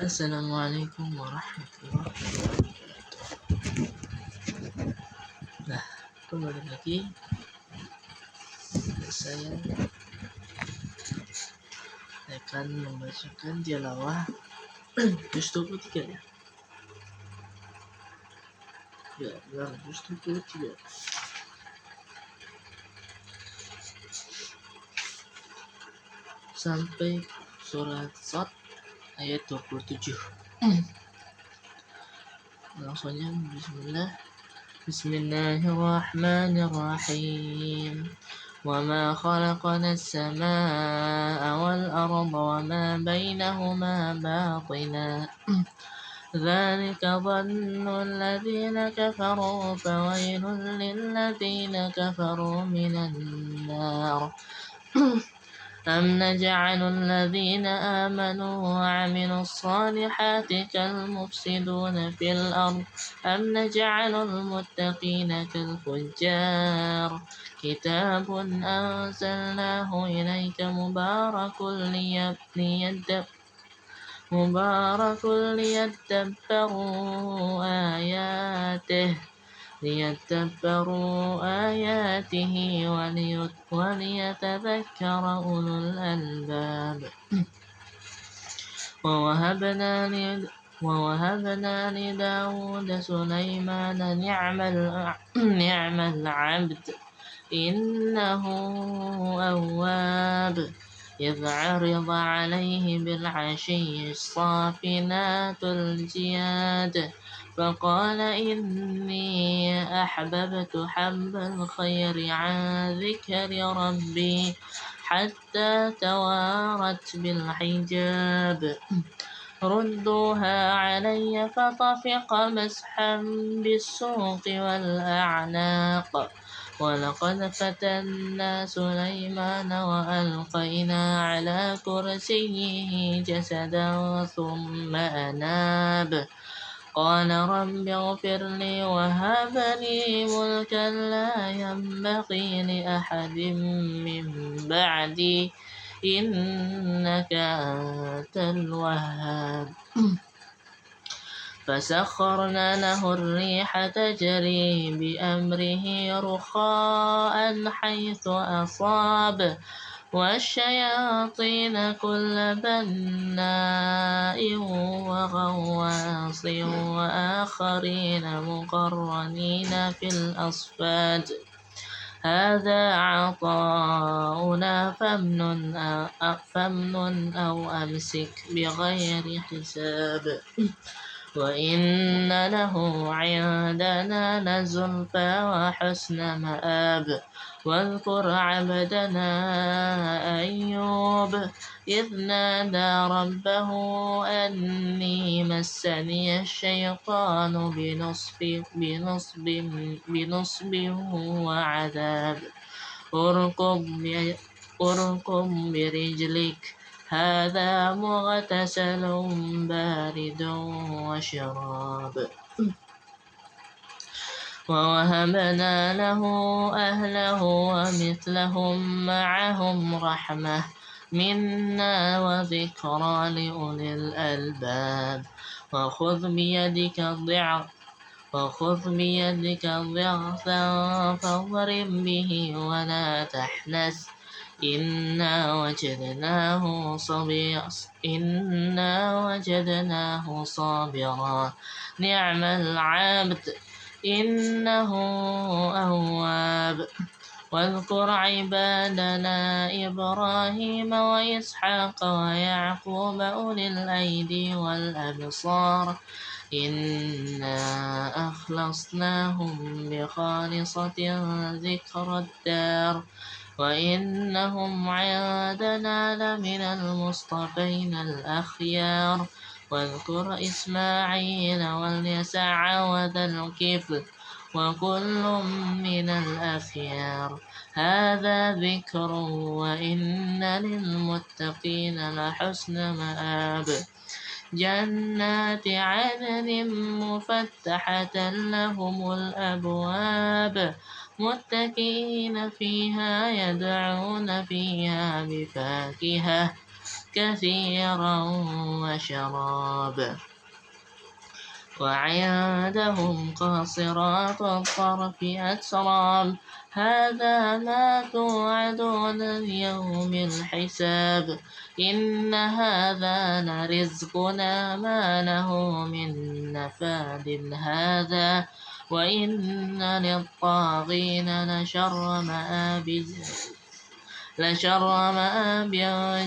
Assalamualaikum warahmatullahi wabarakatuh. Nah, kembali lagi saya akan membacakan tilawah juz 23 ya. Ya, benar, juz 23. Sampai surat Shad ayat 27. Langsung aja, bismillah. Bismillahirrahmanirrahim. وما خلقنا السماء والأرض وما بينهما باطلا ذلك ظن الذين كفروا فويل للذين كفروا من النار أم نجعل الذين آمنوا وعملوا الصالحات كالمفسدين في الأرض أم نجعل المتقين كالفجار كتاب أنزلناه إليك مبارك ليدبروا آياته وليتذكر أولو الألباب ووهبنا لداود سليمان نعم العبد إنه أواب إذ عرض عليه بالعشي الصافنات الجياد فقال إني أحببت حب الخير عن ذكر ربي حتى توارت بالحجاب ردوها علي فطفق مسحا بالسوق والأعناق ولقد فتنا سليمان وألقينا على كرسيه جسدا ثم أناب قال رب اغفر لي وهب لي ملكا لا ينبغي لأحد من بعدي إنك أنت الوهاب فسخرنا له الريح تجري بأمره رخاء حيث أصاب والشياطين كل بناء وغواص وآخرين مقرنين في الأصفاد هذا عطاؤنا فامنن أو أمسك بغير حساب وإن له عندنا لزلفى وحسن مآب واذكر عبدنا أيوب إذ نادى ربه أني مسني الشيطان بنصب وعذاب اركض برجلك هذا مغتسل بارد وشراب ووهبنا له أهله ومثلهم معهم رحمة منا وذكرى لأولي الألباب وخذ بيدك ضغثا فاضرب به ولا تحنث إنا وجدناه صابرا نعم العبد إنه أواب واذكر عبادنا إبراهيم وإسحاق ويعقوب أولي الأيدي والأبصار إنا أخلصناهم بخالصة ذكر الدار وإنهم عندنا لمن المصطفين الأخيار واذكر إسماعيل واليسع وذا الكفل وكل من الأخيار هذا ذكر وإن للمتقين لحسن مآب جنات عدن مفتحة لهم الأبواب متكئين فيها يدعون فيها بفاكهة كثيرا وشراب وعندهم قاصرات الطرف أتراب هذا ما توعدون ليوم الحساب إن هذا لرزقنا ما له من نفاد هذا وإن للطاغين لشر مآب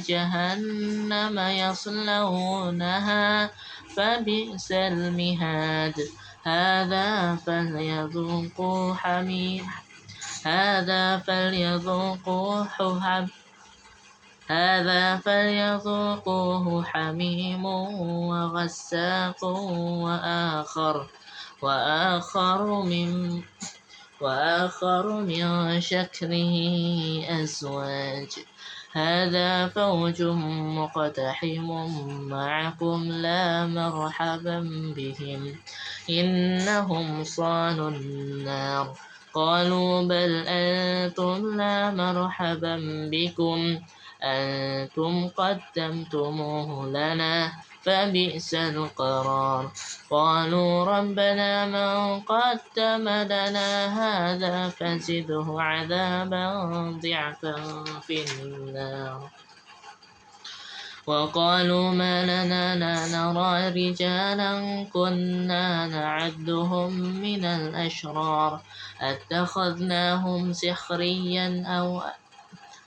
جهنم يصلونها فبئس المهاد هذا فليذوقوه حميم وغساق وآخر من شكله أزواج هذا فوج مقتحم معكم لا مرحبا بهم إنهم صالوا النار قالوا بل أنتم لا مرحبا بكم أنتم قدمتموه لنا فبئس القرار قالوا ربنا من قدم لنا هذا فزده عذابا ضعفا في النار وقالوا ما لنا لا نرى رجالا كنا نعدهم من الأشرار أتخذناهم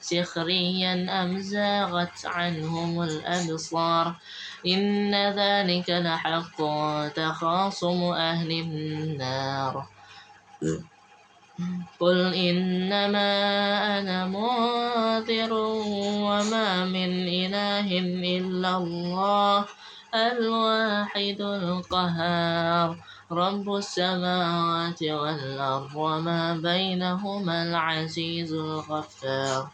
سخريا أم زاغت عنهم الأبصار إن ذلك لحق تخاصم أهل النار قل إنما أنا منذر وما من إله إلا الله الواحد القهار رب السماوات والأرض وما بينهما العزيز الغفار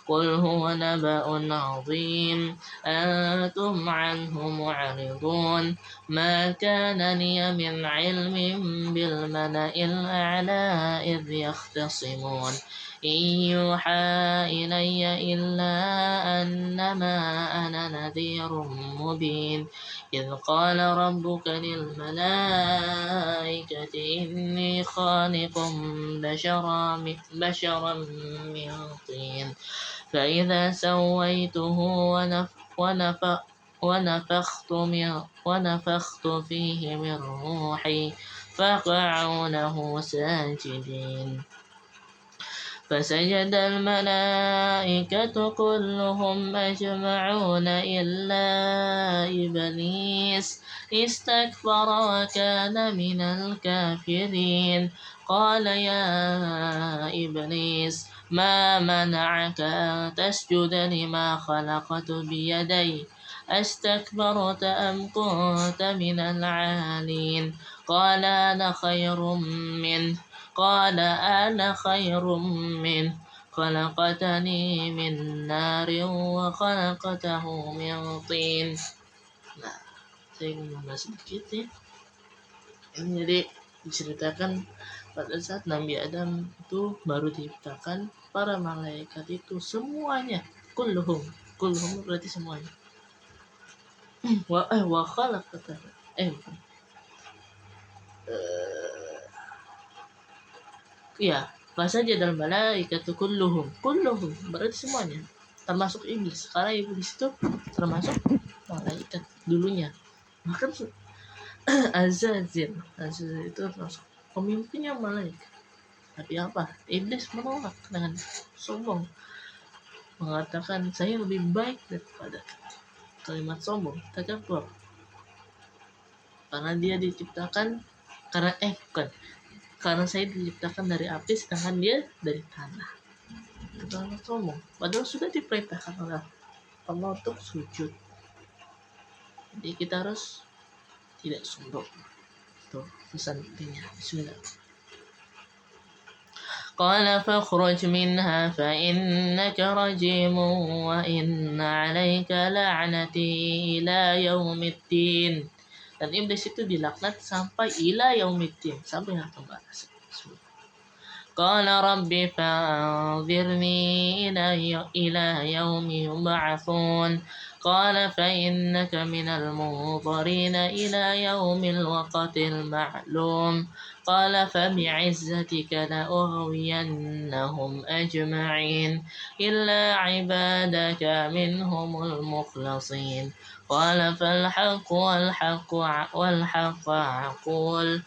قل هو نبأ عظيم أنتم عنه معرضون ما كان لي من علم بالملأ الأعلى إذ يختصمون إن يوحى إلي إلا أنما أنا نذير مبين إذ قال ربك للملائكة إني خالق بشرا من طين فإذا سويته ونفخت فيه من روحي فقعوا له ساجدين فسجد الملائكة كلهم أجمعون إلا إبليس استكبر وكان من الكافرين قال يا إبليس ما منعك أن تسجد لما خلقت بيدي أستكبرت أم كنت من العالين قال أنا خير منه خلقتني من نار وخلقته من طين. Nah, saya ingin membahas sedikit ya. Ini jadi diceritakan pada saat Nabi Adam itu baru diciptakan, para malaikat itu semuanya kulluhum berarti semuanya. Wa khalaqatahu ya, fasajadal malaikatu kulluhum berarti semuanya, termasuk iblis, karena iblis itu termasuk malaikat dulunya. Bahkan Azazil itu termasuk pemimpinnya malaikat. Tapi apa? Iblis menolak dengan sombong, mengatakan saya lebih baik daripada kalimat sombong, takabur. Karena dia diciptakan karena saya diciptakan dari api sedangkan dia dari tanah. Itu kalimat sombong. Padahal sudah diperintahkan oleh Allah untuk sujud. Jadi kita harus tidak sombong. Itu pesan intinya. Bismillah. Qala fakhruj minha fa innaka rajimun wa inna 'alaika la'nati ila yaumiddin. Dan iblis itu dilaknat sampai ila yaumiddin, sampai hari pembalasan. قال رب فأنظرني إلى يوم يبعثون قال فإنك من المنظرين إلى يوم الوقت المعلوم قال فبعزتك لأغوينهم أجمعين إلا عبادك منهم المخلصين قال فالحق والحق أقول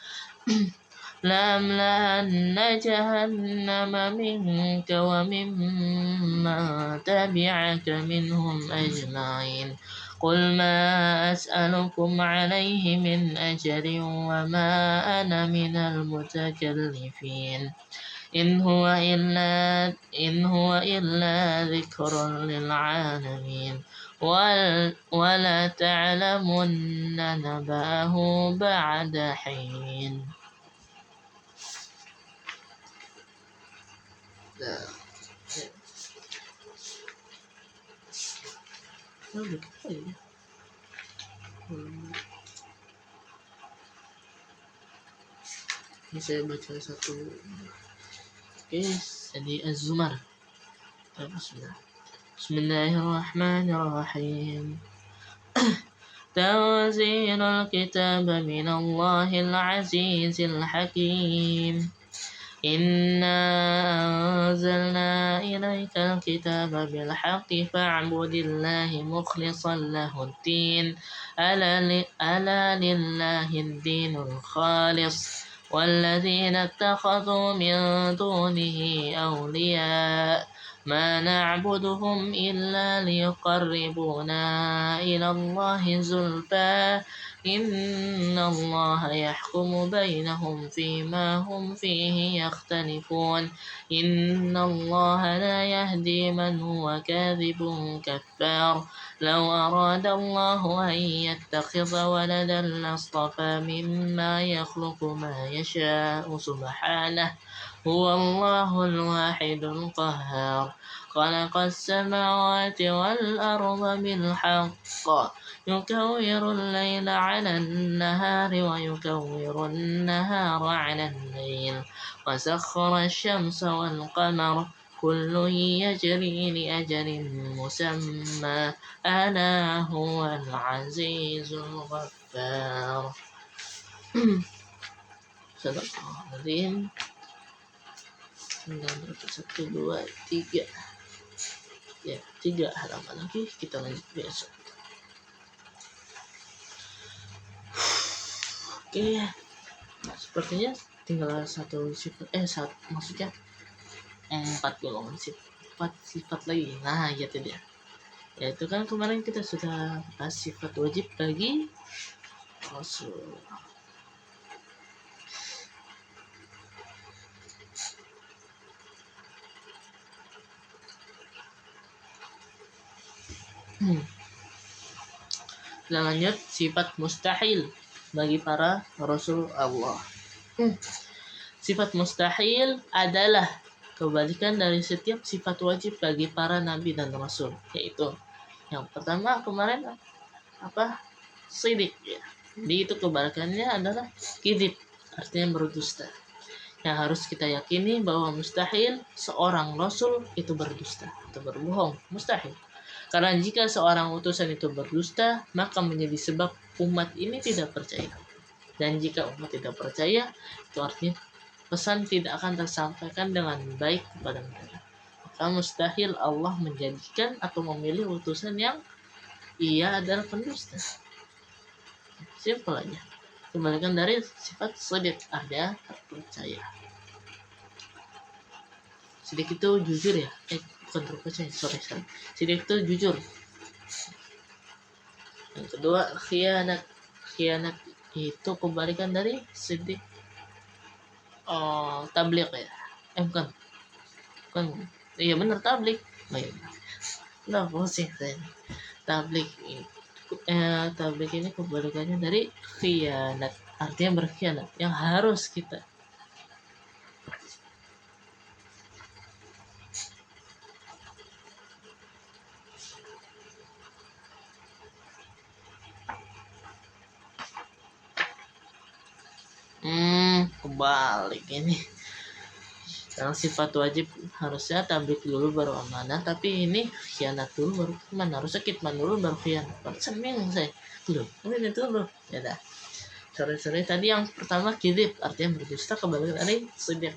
لأملأن جهنم منك وممن تبعك منهم أجمعين قل ما أسألكم عليه من أجر وما أنا من المتكلفين إن هو إلا ذكر للعالمين ولا تعلمن نبأه بعد حين. Ini saya baca satu. Oke, jadi Az-Zumar. Bismillahirrahmanirrahim. تنزيل الكتاب من الله العزيز الحكيم إنا أنزلنا إليك الكتاب بالحق فاعبد الله مخلصا له الدين ألا لله الدين الخالص والذين اتخذوا من دونه أولياء ما نعبدهم إلا ليقربونا إلى الله زلفى إن الله يحكم بينهم فيما هم فيه يختلفون إن الله لا يهدي من هو كاذب كفار لو أراد الله أن يتخذ ولدا لاصطفى مما يخلق ما يشاء سبحانه هو الله الواحد القهار خلق السماوات والأرض بالحق يكور الليل على النهار ويكور النهار على الليل وسخر الشمس والقمر كل يجري لأجل مسمى ألا هو العزيز الغفار. Sadaqallahul-Azim. 1, 2, 3. Ya, 3 halaman lagi kita lanjut besok. Oke, sepertinya tinggal maksudnya 4 golongan sifat lagi. Nah, ya itu dia. Ya itu kan kemarin kita sudah bahas sifat wajib bagi Rasul. Kita lanjut sifat mustahil bagi para Rasul Allah. Sifat mustahil adalah kebalikan dari setiap sifat wajib bagi para nabi dan rasul, yaitu yang pertama kemarin sidik ya. Jadi itu kebalikannya adalah kidib, artinya berdusta. Yang harus kita yakini bahwa mustahil seorang rasul itu berdusta atau berbohong, mustahil. Karena jika seorang utusan itu berdusta, maka menjadi sebab umat ini tidak percaya. Dan jika umat tidak percaya, itu artinya pesan tidak akan tersampaikan dengan baik kepada mereka. Maka mustahil Allah menjadikan atau memilih utusan yang ia adalah pendusta. Simpel aja. Kebalikan dari sifat shadiq, artinya terpercaya. Shadiq itu jujur ya. Bukan terpercaya, sorry. Shadiq itu jujur. Yang kedua, khianat. Khianat itu kebalikan dari shadiq. Tabligh ya. Bukan. Iya benar, tabligh. Nah, pusing saya. Tabligh ini kebalikannya dari khianat, artinya berkhianat, yang harus kita kebalik ini. Yang sifat wajib harusnya tablik dulu baru amanah, tapi ini khianat dulu baru kitman. Harusnya kitman dulu baru khianat. Seneng saya. Loh, ini dulu. Ya dah. Sore-sore tadi yang pertama kidib, artinya berdusta, kebalikan dari sidik.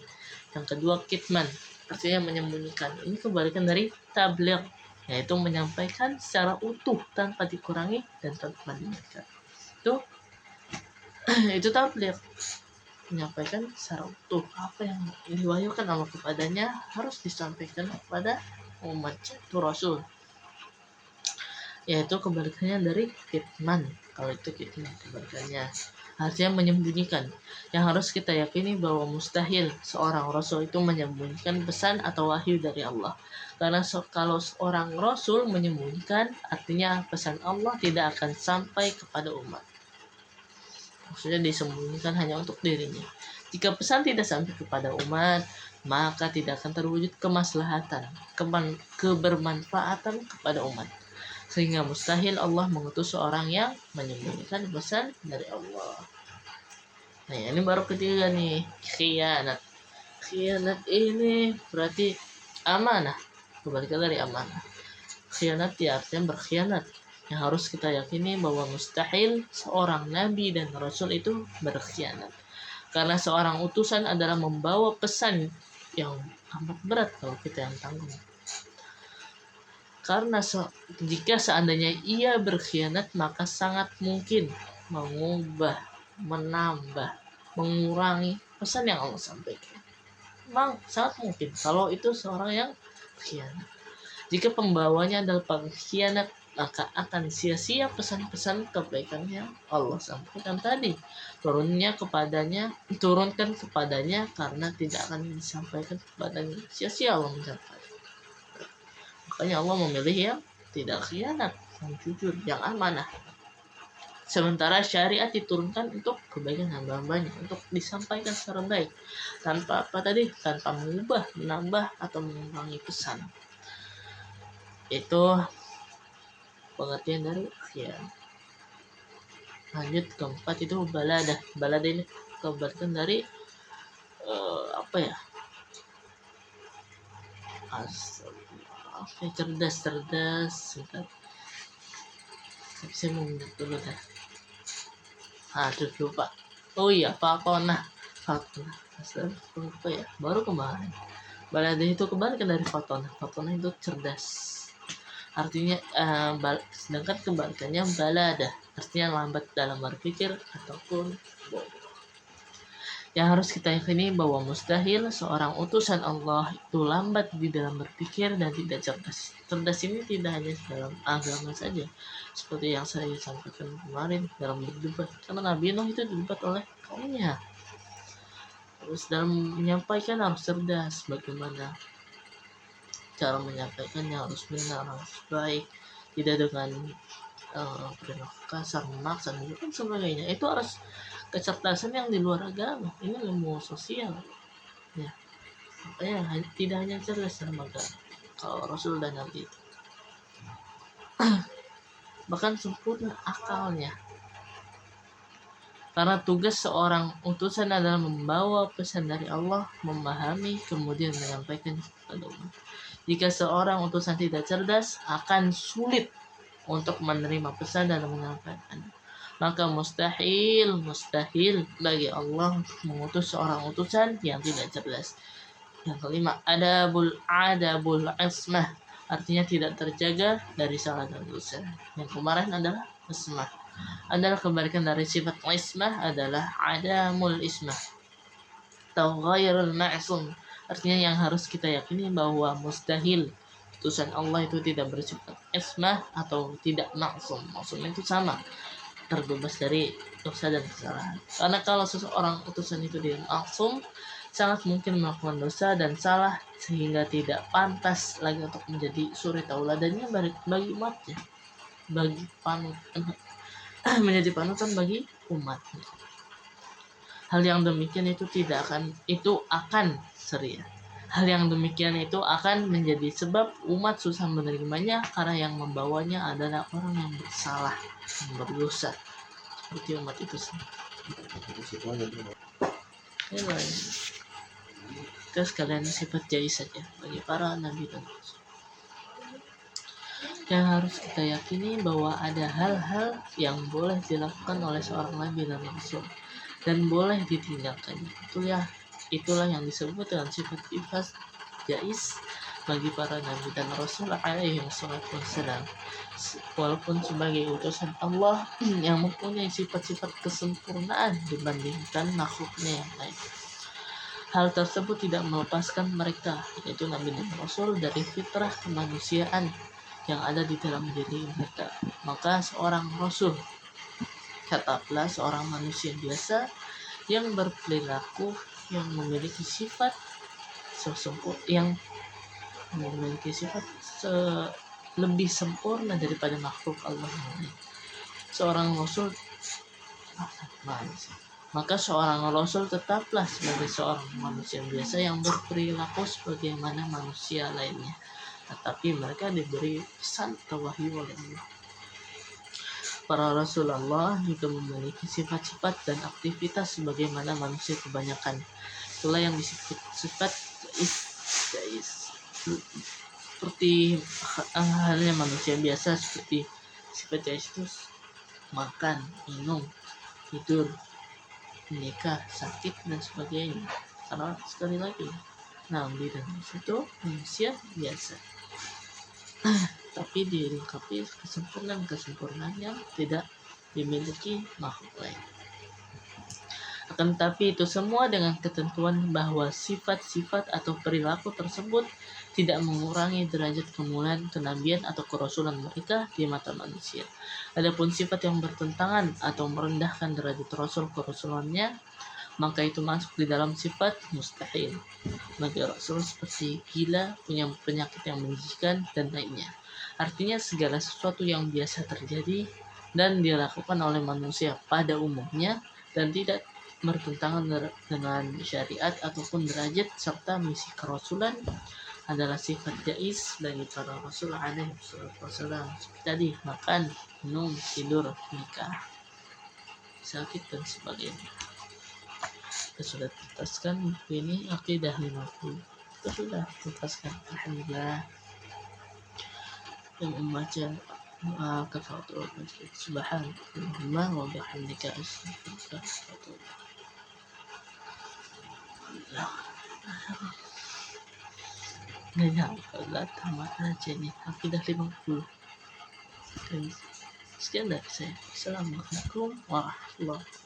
Yang kedua kitman, artinya menyembunyikan. Ini kebalikan dari tabligh, yaitu menyampaikan secara utuh tanpa dikurangi dan tanpa dinaikkan. Itu tabligh, menyampaikan secara utuh apa yang diwahyukan Allah kepadanya harus disampaikan kepada umatnya, itu Rasul. Yaitu kebalikannya dari kitman. Kalau itu kitman kebalikannya, artinya menyembunyikan. Yang harus kita yakini bahwa mustahil seorang Rasul itu menyembunyikan pesan atau wahyu dari Allah. Karena kalau seorang Rasul menyembunyikan, artinya pesan Allah tidak akan sampai kepada umat. Maksudnya disembunyikan hanya untuk dirinya. Jika pesan tidak sampai kepada umat, maka tidak akan terwujud kemaslahatan, kebermanfaatan kepada umat. Sehingga mustahil Allah mengutus seorang yang menyembunyikan pesan dari Allah. Nah, ini baru ketiga nih, khianat. Khianat ini berarti amanah, kebalikan dari amanah. Khianat ya artinya berkhianat. Yang harus kita yakini bahwa mustahil seorang nabi dan rasul itu berkhianat. Karena seorang utusan adalah membawa pesan yang amat berat kalau kita yang tanggung. Karena jika seandainya ia berkhianat, maka sangat mungkin mengubah, menambah, mengurangi pesan yang Allah sampaikan. Memang sangat mungkin kalau itu seorang yang khianat. Jika pembawanya adalah pengkhianat, maka akan sia-sia pesan-pesan kebaikan yang Allah sampaikan tadi. Turunkan kepadanya karena tidak akan disampaikan kepadanya. Sia-sia Allah menyampaikan. Makanya Allah memilih yang tidak khianat, yang jujur, yang amanah. Sementara syariat diturunkan untuk kebaikan hamba-hambanya, untuk disampaikan secara baik, tanpa tanpa mengubah, menambah atau mengurangi pesan. Itu pengertian dari khianat. Lanjut keempat itu baladah. Baladah ini kebalikan dari cerdas. Tapi saya mau minum dulu dah. Aduh lupa. Oh iya, Fatonah. Lupa ya. Baru kemarin. Baladah itu kebalikan dari Fatonah. Fatonah itu cerdas. Artinya sedangkan kebalikannya baladah, artinya lambat dalam berpikir ataupun bodoh. Yang harus kita yakini bahwa mustahil seorang utusan Allah itu lambat di dalam berpikir dan tidak cerdas. Cerdas ini tidak hanya dalam agama saja, seperti yang saya sampaikan kemarin dalam berdebat. Karena Nabi Nuh itu didebat oleh kaumnya. Terus dalam menyampaikan harus cerdas, bagaimana cara menyampaikannya harus benar, harus baik, tidak dengan kasar, memaksa dan sebagainya. Itu harus kecerdasan yang di luar agama. Ini ilmu sosial ya. Makanya tidak hanya cerdas dalam agama kalau Rasul dan Nabi itu bahkan sempurna akalnya. Karena tugas seorang utusan adalah membawa pesan dari Allah, memahami, kemudian menyampaikan kepada umat. Jika seorang utusan tidak cerdas, akan sulit untuk menerima pesan dan menyampaikan. Maka mustahil bagi Allah untuk mengutus seorang utusan yang tidak cerdas. Yang kelima, adabul ismah, artinya tidak terjaga dari salah dan dosa. Yang kemarin adalah ismah. Adalah kebalikan dari sifat ismah adalah adamul ismah atau ghairul ma'sum. Artinya yang harus kita yakini bahwa mustahil utusan Allah itu tidak bersifat ismah atau tidak maksum. Maksum itu sama, terbebas dari dosa dan kesalahan. Karena kalau seseorang utusan itu dia maksum, sangat mungkin melakukan dosa dan salah sehingga tidak pantas lagi untuk menjadi suri tauladannya bagi umatnya, menjadi panutan bagi umatnya. Hal yang demikian itu akan seria. Hal yang demikian itu akan menjadi sebab umat susah menerimanya karena yang membawanya adalah orang yang bersalah, yang berdosa, seperti umat itu sendiri. Kita sekalian sifat jais saja bagi para nabi dan rasul. Yang harus kita yakini bahwa ada hal-hal yang boleh dilakukan oleh seorang nabi dan rasul dan boleh ditinggalkan. Itulah yang disebut dengan sifat-sifat jais bagi para nabi dan rasul alaihi wassalam. Walaupun sebagai utusan Allah yang mempunyai sifat-sifat kesempurnaan dibandingkan makhluknya yang lain. Hal tersebut tidak melepaskan mereka, yaitu nabi dan rasul, dari fitrah kemanusiaan yang ada di dalam diri mereka. Maka seorang rasul, katakanlah seorang manusia biasa yang berperilaku yang memiliki sifat lebih sempurna daripada makhluk Allah yang lain. Seorang rasul maka seorang rasul tetaplah sebagai seorang manusia biasa yang berperilaku sebagaimana manusia lainnya, tetapi mereka diberi pesan atau wahyu oleh Allah. Para Rasulullah juga memiliki sifat-sifat dan aktivitas sebagaimana manusia kebanyakan. Itulah yang disebut sifat jais. Seperti halnya manusia biasa, seperti sifat jais itu makan, minum, tidur, menikah, sakit dan sebagainya. Karena sekali lagi nabi dan rasul itu manusia biasa, tapi dilengkapi kesempurnaan yang tidak dimiliki makhluk lain. Akan tetapi itu semua dengan ketentuan bahwa sifat-sifat atau perilaku tersebut tidak mengurangi derajat kemuliaan kenabian atau kerasulan mereka di mata manusia. Adapun sifat yang bertentangan atau merendahkan derajat rasul kerasulannya, maka itu masuk di dalam sifat mustahil bagi rasul, seperti gila, punya penyakit yang menjijikan dan lainnya. Artinya segala sesuatu yang biasa terjadi dan dilakukan oleh manusia pada umumnya dan tidak bertentangan dengan syariat ataupun derajat serta misi kerasulan adalah sifat jais bagi para rasul alaihi wasallam. Seperti tadi, makan, minum, tidur, nikah, sakit dan sebagainya. Kita sudah tuntaskan buku ini, Aqidah 50. Kita sudah tuntaskan, alhamdulillah. Yang membaca kafaratul majlis, subhanallah wa bihamdika astaghfiruka wa atubu ilaik. Nggak nyangka tamat aja nih Aqidah 50. Dan sekian dari saya. Assalamualaikum warahmatullahi wabarakatuh.